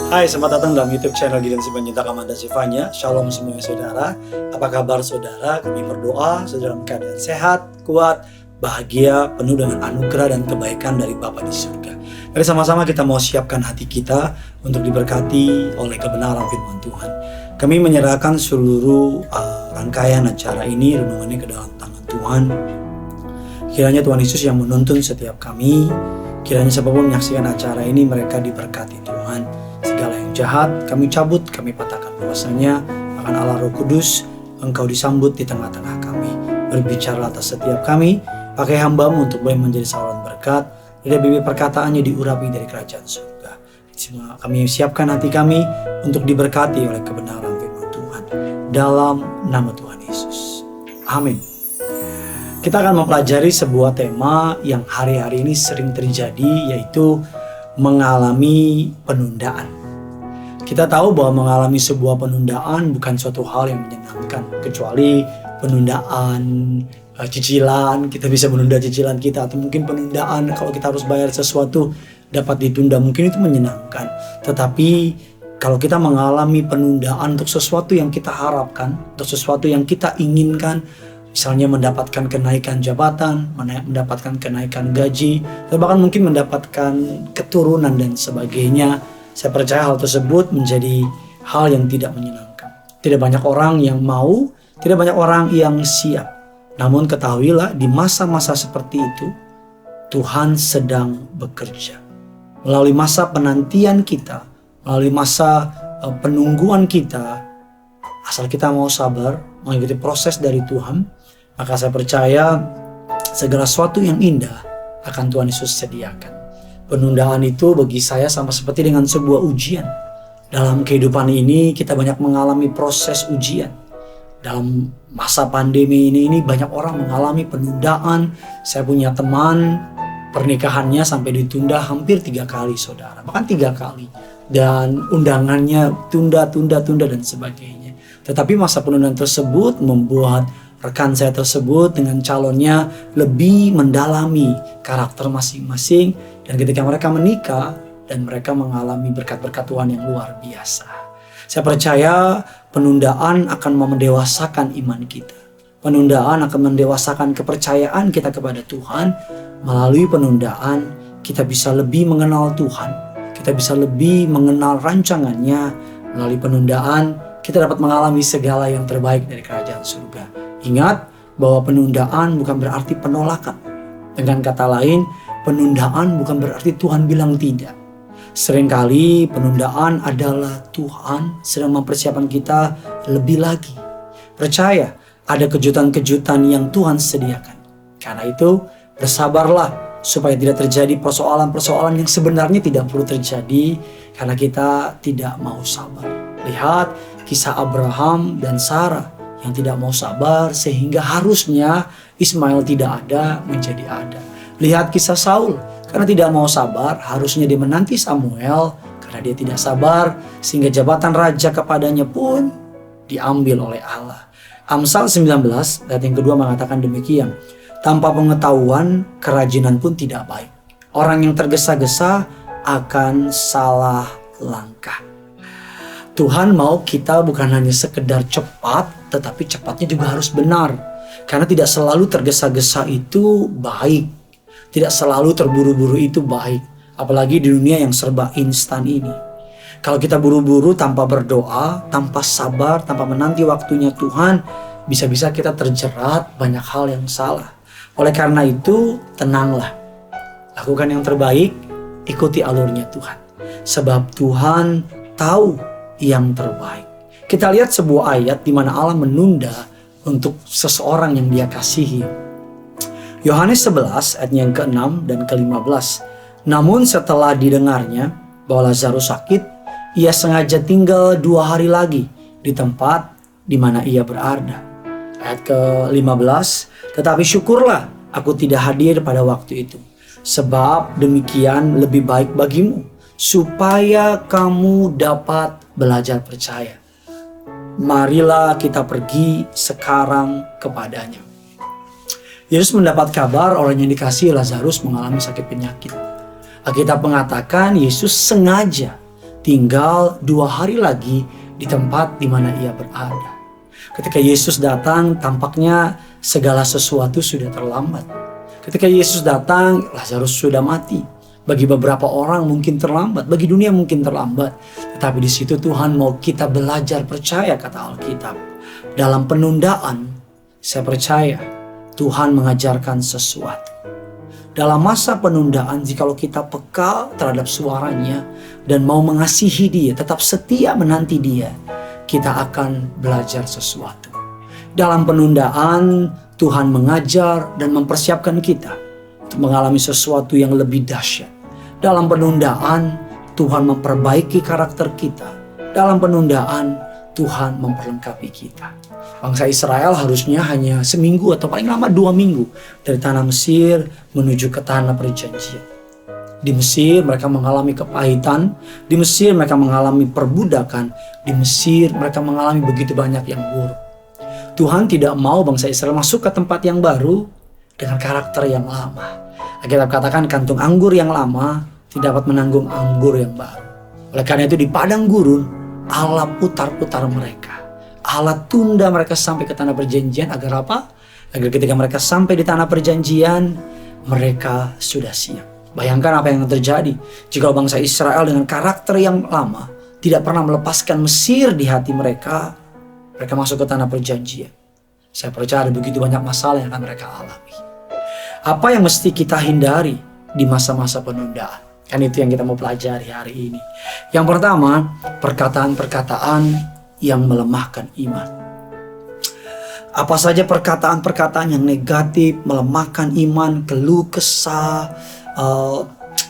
Hai, selamat datang dalam YouTube channel Gideon Simanjuntak Amanda Sifanya. Shalom semuanya saudara. Apa kabar saudara? Kami berdoa saudara dalam keadaan sehat, kuat, bahagia, penuh dengan anugerah dan kebaikan dari Bapa di surga. Mari sama-sama kita mau siapkan hati kita untuk diberkati oleh kebenaran firman Tuhan. Kami menyerahkan seluruh rangkaian acara ini, renungannya ke dalam tangan Tuhan. Kiranya Tuhan Yesus yang menuntun setiap kami. Kiranya siapapun menyaksikan acara ini mereka diberkati Tuhan. Segala yang jahat kami cabut, kami patahkan kuasanya. Akan Allah Roh Kudus, Engkau disambut di tengah-tengah kami. Berbicara atas setiap kami, pakai hamba-Mu untuk boleh menjadi saluran berkat. Dari bibir perkataannya diurapi dari kerajaan surga. Semua kami siapkan hati kami untuk diberkati oleh kebenaran firman Tuhan. Dalam nama Tuhan Yesus. Amin. Kita akan mempelajari sebuah tema yang hari-hari ini sering terjadi, yaitu mengalami penundaan. Kita tahu bahwa mengalami sebuah penundaan bukan suatu hal yang menyenangkan, kecuali penundaan cicilan. Kita bisa menunda cicilan kita, atau mungkin penundaan kalau kita harus bayar sesuatu dapat ditunda, mungkin itu menyenangkan. Tetapi kalau kita mengalami penundaan untuk sesuatu yang kita harapkan, untuk sesuatu yang kita inginkan, misalnya mendapatkan kenaikan jabatan, mendapatkan kenaikan gaji, atau bahkan mungkin mendapatkan keturunan dan sebagainya. Saya percaya hal tersebut menjadi hal yang tidak menyenangkan. Tidak banyak orang yang mau, tidak banyak orang yang siap. Namun ketahuilah, di masa-masa seperti itu, Tuhan sedang bekerja. Melalui masa penantian kita, melalui masa penungguan kita, asal kita mau sabar, mengikuti proses dari Tuhan, maka saya percaya segala sesuatu yang indah akan Tuhan Yesus sediakan. Penundaan itu bagi saya sama seperti dengan sebuah ujian. Dalam kehidupan ini kita banyak mengalami proses ujian. Dalam masa pandemi ini banyak orang mengalami penundaan. Saya punya teman, pernikahannya sampai ditunda hampir 3 kali saudara. Bahkan 3 kali. Dan undangannya tunda dan sebagainya. Tetapi masa penundaan tersebut membuat rekan saya tersebut dengan calonnya lebih mendalami karakter masing-masing, dan ketika mereka menikah dan mereka mengalami berkat-berkat Tuhan yang luar biasa. Saya percaya penundaan akan mendewasakan iman kita. Penundaan akan mendewasakan kepercayaan kita kepada Tuhan. Melalui penundaan kita bisa lebih mengenal Tuhan. Kita bisa lebih mengenal rancangannya. Melalui penundaan kita dapat mengalami segala yang terbaik dari kerajaan surga. Ingat bahwa penundaan bukan berarti penolakan. Dengan kata lain, penundaan bukan berarti Tuhan bilang tidak. Seringkali penundaan adalah Tuhan sedang mempersiapkan kita lebih lagi. Percaya, ada kejutan-kejutan yang Tuhan sediakan. Karena itu, bersabarlah supaya tidak terjadi persoalan-persoalan yang sebenarnya tidak perlu terjadi karena kita tidak mau sabar. Lihat kisah Abraham dan Sarah yang tidak mau sabar sehingga harusnya Ismail tidak ada menjadi ada. Lihat kisah Saul, karena tidak mau sabar harusnya dia menanti Samuel, karena dia tidak sabar sehingga jabatan raja kepadanya pun diambil oleh Allah. Amsal 19 ayat yang kedua mengatakan demikian, tanpa pengetahuan kerajinan pun tidak baik. Orang yang tergesa-gesa akan salah langkah. Tuhan mau kita bukan hanya sekedar cepat, tetapi cepatnya juga harus benar. Karena tidak selalu tergesa-gesa itu baik. Tidak selalu terburu-buru itu baik. Apalagi di dunia yang serba instan ini. Kalau kita buru-buru tanpa berdoa, tanpa sabar, tanpa menanti waktunya Tuhan, bisa-bisa kita terjerat banyak hal yang salah. Oleh karena itu, tenanglah. Lakukan yang terbaik, ikuti alurnya Tuhan. Sebab Tuhan tahu yang terbaik. Kita lihat sebuah ayat di mana Allah menunda untuk seseorang yang dia kasihi. Yohanes 11 ayat yang ke-6 dan ke-15. Namun setelah didengarnya bahwa Lazarus sakit, ia sengaja tinggal 2 hari lagi di tempat di mana ia berada. Ayat ke-15, tetapi syukurlah aku tidak hadir pada waktu itu, sebab demikian lebih baik bagimu, supaya kamu dapat belajar percaya. Marilah kita pergi sekarang kepadanya. Yesus mendapat kabar orang yang dikasihi Lazarus mengalami sakit penyakit. Alkitab mengatakan Yesus sengaja tinggal 2 hari lagi di tempat di mana ia berada. Ketika Yesus datang, tampaknya segala sesuatu sudah terlambat. Ketika Yesus datang, Lazarus sudah mati. Bagi beberapa orang mungkin terlambat, bagi dunia mungkin terlambat. Tetapi di situ Tuhan mau kita belajar percaya, kata Alkitab. Dalam penundaan, saya percaya Tuhan mengajarkan sesuatu. Dalam masa penundaan, jikalau kita peka terhadap suaranya dan mau mengasihi dia, tetap setia menanti dia, kita akan belajar sesuatu. Dalam penundaan, Tuhan mengajar dan mempersiapkan kita untuk mengalami sesuatu yang lebih dahsyat. Dalam penundaan, Tuhan memperbaiki karakter kita. Dalam penundaan, Tuhan memperlengkapi kita. Bangsa Israel harusnya hanya seminggu atau paling lama 2 minggu dari tanah Mesir menuju ke tanah perjanjian. Di Mesir mereka mengalami kepahitan, di Mesir mereka mengalami perbudakan, di Mesir mereka mengalami begitu banyak yang buruk. Tuhan tidak mau bangsa Israel masuk ke tempat yang baru dengan karakter yang lama. Alkitab katakan kantung anggur yang lama tidak dapat menanggung anggur yang baru. Oleh karena itu di padang gurun Allah putar-putar mereka. Allah tunda mereka sampai ke tanah perjanjian agar apa? Agar ketika mereka sampai di tanah perjanjian mereka sudah siap. Bayangkan apa yang terjadi jika bangsa Israel dengan karakter yang lama tidak pernah melepaskan Mesir di hati mereka. Mereka masuk ke tanah perjanjian. Saya percaya ada begitu banyak masalah yang akan mereka alami. Apa yang mesti kita hindari di masa-masa penundaan? Kan itu yang kita mau pelajari hari ini. Yang pertama, perkataan-perkataan yang melemahkan iman. Apa saja perkataan-perkataan yang negatif, melemahkan iman, keluh kesah,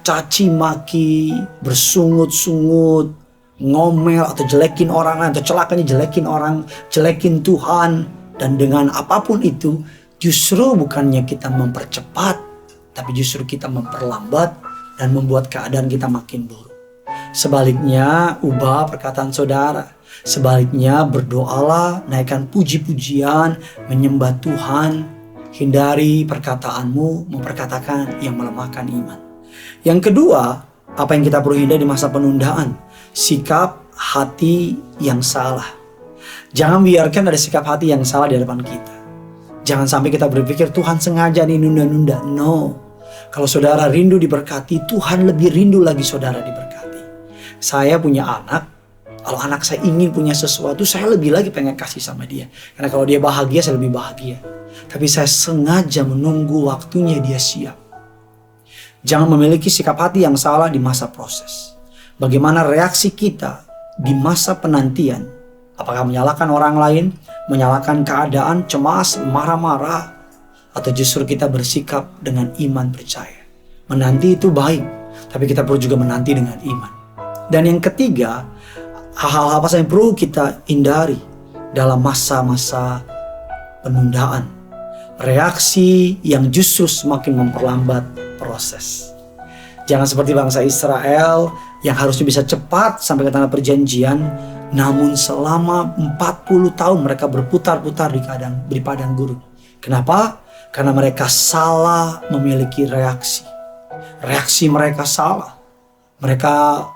caci maki, bersungut-sungut, ngomel atau jelekin orang lain, atau celakanya jelekin orang, jelekin Tuhan, dan dengan apapun itu, justru bukannya kita mempercepat, tapi justru kita memperlambat dan membuat keadaan kita makin buruk. Sebaliknya, ubah perkataan saudara. Sebaliknya, berdoalah, naikkan puji-pujian, menyembah Tuhan. Hindari perkataanmu memperkatakan yang melemahkan iman. Yang kedua, apa yang kita perlu hindari di masa penundaan? Sikap hati yang salah. Jangan biarkan ada sikap hati yang salah di hadapan kita. Jangan sampai kita berpikir Tuhan sengaja nih nunda-nunda. No. Kalau saudara rindu diberkati, Tuhan lebih rindu lagi saudara diberkati. Saya punya anak. Kalau anak saya ingin punya sesuatu, saya lebih lagi pengen kasih sama dia. Karena kalau dia bahagia, saya lebih bahagia. Tapi saya sengaja menunggu waktunya dia siap. Jangan memiliki sikap hati yang salah di masa proses. Bagaimana reaksi kita di masa penantian? Apakah menyalahkan orang lain, menyalahkan keadaan, cemas, marah-marah, atau justru kita bersikap dengan iman percaya? Menanti itu baik, tapi kita perlu juga menanti dengan iman. Dan yang ketiga, hal-hal apa saja yang perlu kita hindari dalam masa-masa penundaan? Reaksi yang justru semakin memperlambat proses. Jangan seperti bangsa Israel yang harusnya bisa cepat sampai ke tanah perjanjian, namun selama 40 tahun mereka berputar-putar di padang gurun. Kenapa? Karena mereka salah memiliki reaksi. Reaksi mereka salah. Mereka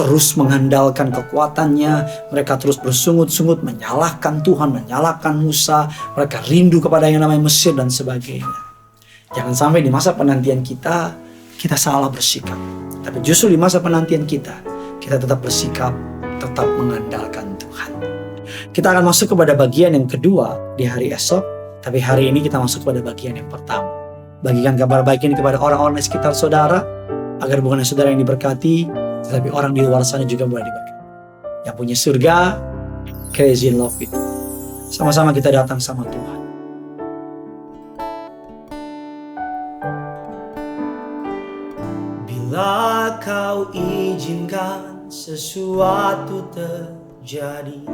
terus mengandalkan kekuatannya. Mereka terus bersungut-sungut, menyalahkan Tuhan, menyalahkan Musa. Mereka rindu kepada yang namanya Mesir dan sebagainya. Jangan sampai di masa penantian kita salah bersikap. Tapi justru di masa penantian kita tetap bersikap, tetap mengandalkan Tuhan. Kita akan masuk kepada bagian yang kedua di hari esok. Tapi hari ini kita masuk kepada bagian yang pertama. Bagikan kabar baik ini kepada orang-orang di sekitar saudara, agar bukan hanya saudara yang diberkati, tetapi orang di luar sana juga boleh diberkati. Yang punya surga, crazy in love itu. Sama-sama kita datang sama Tuhan. Bila kau izinkan sesuatu terjadi,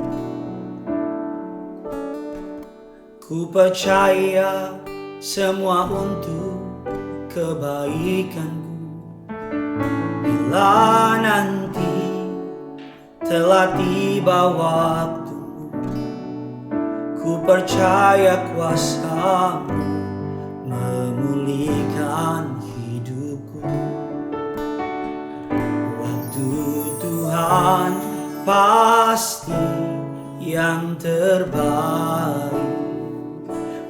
ku percaya semua untuk kebaikanku. Bila nanti telah tiba waktumu, ku percaya kuasa-Mu memulihkan hidupku. Waktu Tuhan yang terbaik.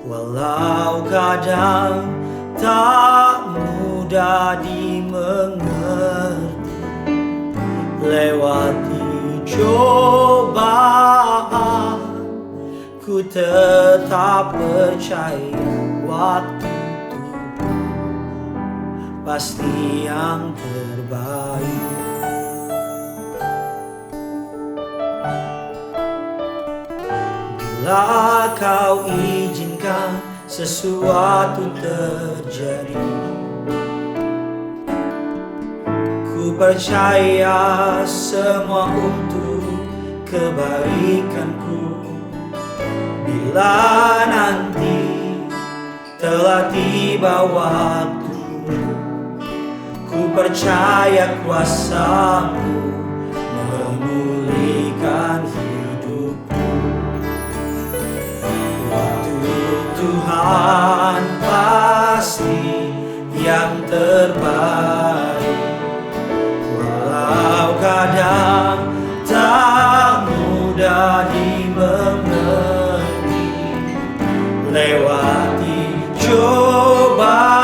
Walau kadang tak mudah dimengerti, lewati cobaan, ku tetap percaya waktu Tuhan pasti yang terbaik. Bila kau izinkan sesuatu terjadi, ku percaya semua untuk kebaikanku. Bila nanti telah tiba waktu, ku percaya kuasa-Mu memulihkan hidupku. Waktu Tuhan pasti yang terbaik. Walau kadang tak mudah dimengerti, lewati cobaan,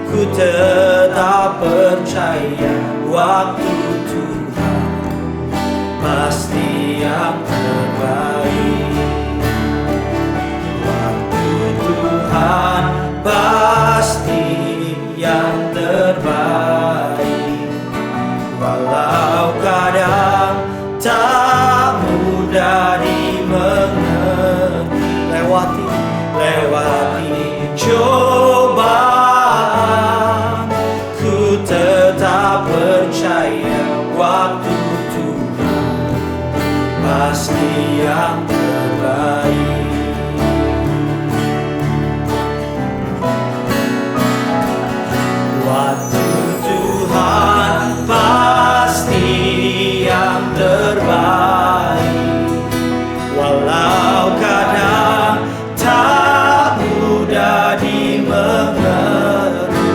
ku tetap percaya waktu Tuhan pasti yang terbaik. Waktu Tuhan pasti yang terbaik. Walau kadang tak mudah dimengerti, lewati cobaan, ku tetap percaya waktu Tuhan pasti yang terbaik. Waktu Tuhan pasti yang terbaik. Walau kadang tak mudah dimengerti,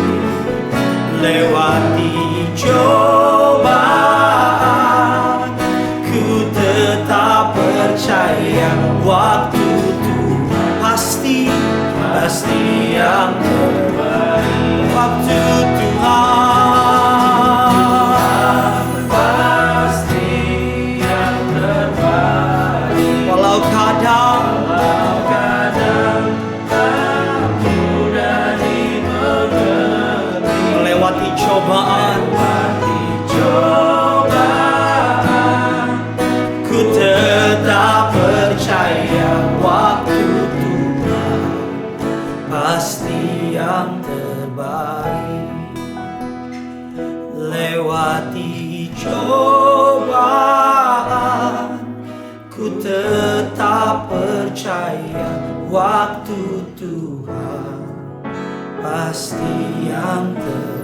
lewati cobaan, ku tetap percaya waktu Tuhan pasti yang terbaik. Waktu Tuhan pasti yang terbaik. Walau kadang tak mudah dimengerti, melewati cobaan, ku tetap percaya waktu Tuhan pasti yang terbaik. Lewati cobaan, ku tetap percaya waktu Tuhan pasti yang terbaik.